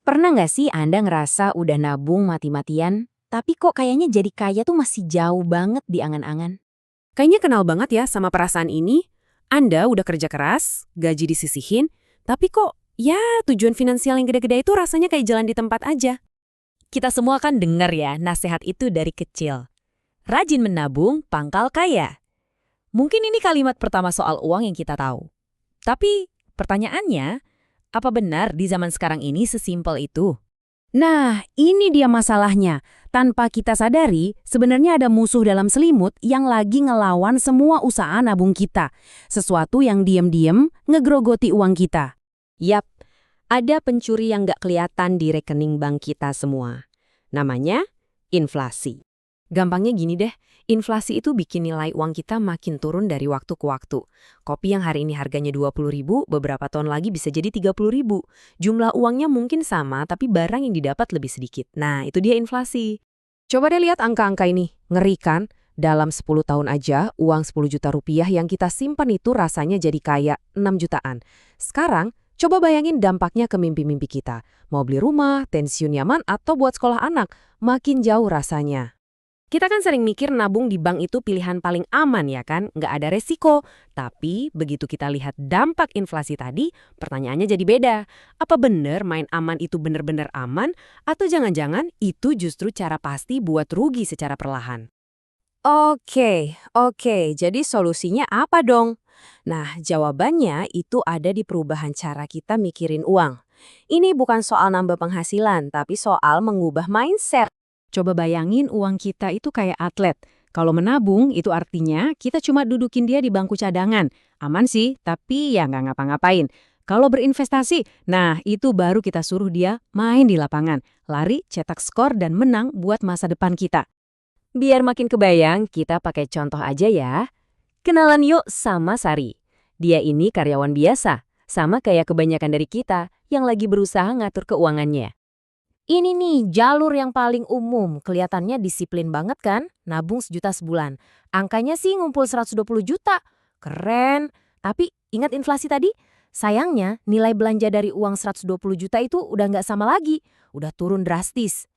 Pernah nggak sih Anda ngerasa udah nabung mati-matian, tapi kok kayaknya jadi kaya tuh masih jauh banget di angan-angan? Kayaknya kenal banget ya sama perasaan ini. Anda udah kerja keras, gaji disisihin, tapi kok ya tujuan finansial yang gede-gede itu rasanya kayak jalan di tempat aja. Kita semua kan dengar ya nasihat itu dari kecil. Rajin menabung, pangkal kaya. Mungkin ini kalimat pertama soal uang yang kita tahu. Tapi pertanyaannya, apa benar di zaman sekarang ini sesimpel itu? Nah, ini dia masalahnya. Tanpa kita sadari, sebenarnya ada musuh dalam selimut yang lagi ngelawan semua usaha nabung kita. Sesuatu yang diam-diam ngegrogoti uang kita. Yap, ada pencuri yang nggak kelihatan di rekening bank kita semua. Namanya inflasi. Gampangnya gini deh, inflasi itu bikin nilai uang kita makin turun dari waktu ke waktu. Kopi yang hari ini harganya 20.000, beberapa tahun lagi bisa jadi 30.000. Jumlah uangnya mungkin sama, tapi barang yang didapat lebih sedikit. Nah, itu dia inflasi. Coba deh lihat angka-angka ini, ngeri kan? Dalam 10 tahun aja, uang 10 juta rupiah yang kita simpan itu rasanya jadi kayak 6 jutaan. Sekarang, coba bayangin dampaknya ke mimpi-mimpi kita. Mau beli rumah, pensiun nyaman, atau buat sekolah anak, makin jauh rasanya. Kita kan sering mikir nabung di bank itu pilihan paling aman ya kan, nggak ada resiko. Tapi begitu kita lihat dampak inflasi tadi, pertanyaannya jadi beda. Apa benar main aman itu benar-benar aman? Atau jangan-jangan itu justru cara pasti buat rugi secara perlahan? Oke. Jadi solusinya apa dong? Nah, jawabannya itu ada di perubahan cara kita mikirin uang. Ini bukan soal nambah penghasilan, tapi soal mengubah mindset. Coba bayangin uang kita itu kayak atlet. Kalau menabung, itu artinya kita cuma dudukin dia di bangku cadangan. Aman sih, tapi ya nggak ngapa-ngapain. Kalau berinvestasi, nah itu baru kita suruh dia main di lapangan. Lari, cetak skor, dan menang buat masa depan kita. Biar makin kebayang, kita pakai contoh aja ya. Kenalan yuk sama Sari. Dia ini karyawan biasa, sama kayak kebanyakan dari kita yang lagi berusaha ngatur keuangannya. Ini nih jalur yang paling umum, kelihatannya disiplin banget kan? Nabung 1 juta sebulan. Angkanya sih ngumpul 120 juta. Keren. Tapi ingat inflasi tadi? Sayangnya nilai belanja dari uang 120 juta itu udah nggak sama lagi. Udah turun drastis.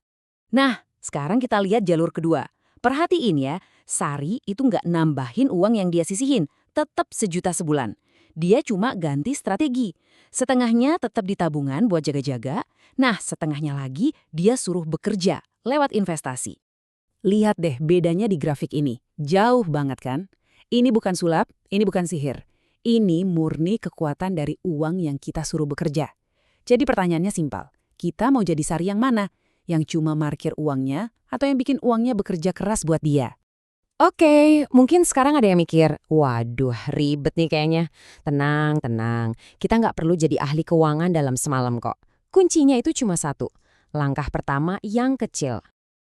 Nah, sekarang kita lihat jalur kedua. Perhatiin ya, Sari itu nggak nambahin uang yang dia sisihin, tetap 1 juta sebulan. Dia cuma ganti strategi. Setengahnya tetap di tabungan buat jaga-jaga, nah setengahnya lagi dia suruh bekerja lewat investasi. Lihat deh bedanya di grafik ini, jauh banget kan? Ini bukan sulap, ini bukan sihir. Ini murni kekuatan dari uang yang kita suruh bekerja. Jadi pertanyaannya simpel, kita mau jadi Sari yang mana? Yang cuma parkir uangnya atau yang bikin uangnya bekerja keras buat dia? Oke, mungkin sekarang ada yang mikir, waduh ribet nih kayaknya. Tenang, tenang. Kita nggak perlu jadi ahli keuangan dalam semalam kok. Kuncinya itu cuma satu. Langkah pertama yang kecil.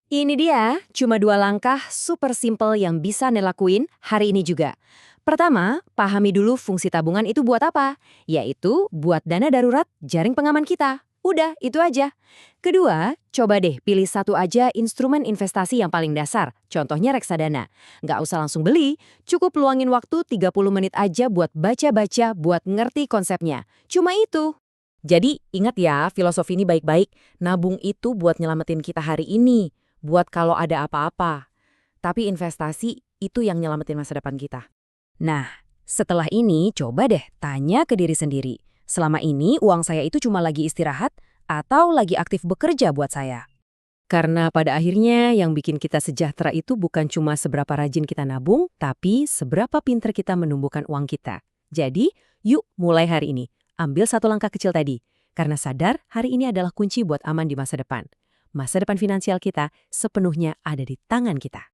Ini dia, cuma 2 langkah super simple yang bisa dilakuin hari ini juga. Pertama, pahami dulu fungsi tabungan itu buat apa. Yaitu buat dana darurat jaring pengaman kita. Udah, itu aja. Kedua, coba deh pilih satu aja instrumen investasi yang paling dasar. Contohnya reksadana. Nggak usah langsung beli, cukup luangin waktu 30 menit aja buat baca-baca, buat ngerti konsepnya. Cuma itu. Jadi, ingat ya, filosofi ini baik-baik. Nabung itu buat nyelamatin kita hari ini. Buat kalau ada apa-apa. Tapi investasi itu yang nyelamatin masa depan kita. Nah, setelah ini coba deh tanya ke diri sendiri. Selama ini uang saya itu cuma lagi istirahat atau lagi aktif bekerja buat saya? Karena pada akhirnya yang bikin kita sejahtera itu bukan cuma seberapa rajin kita nabung, tapi seberapa pintar kita menumbuhkan uang kita. Jadi, yuk mulai hari ini. Ambil satu langkah kecil tadi. Karena sadar hari ini adalah kunci buat aman di masa depan. Masa depan finansial kita sepenuhnya ada di tangan kita.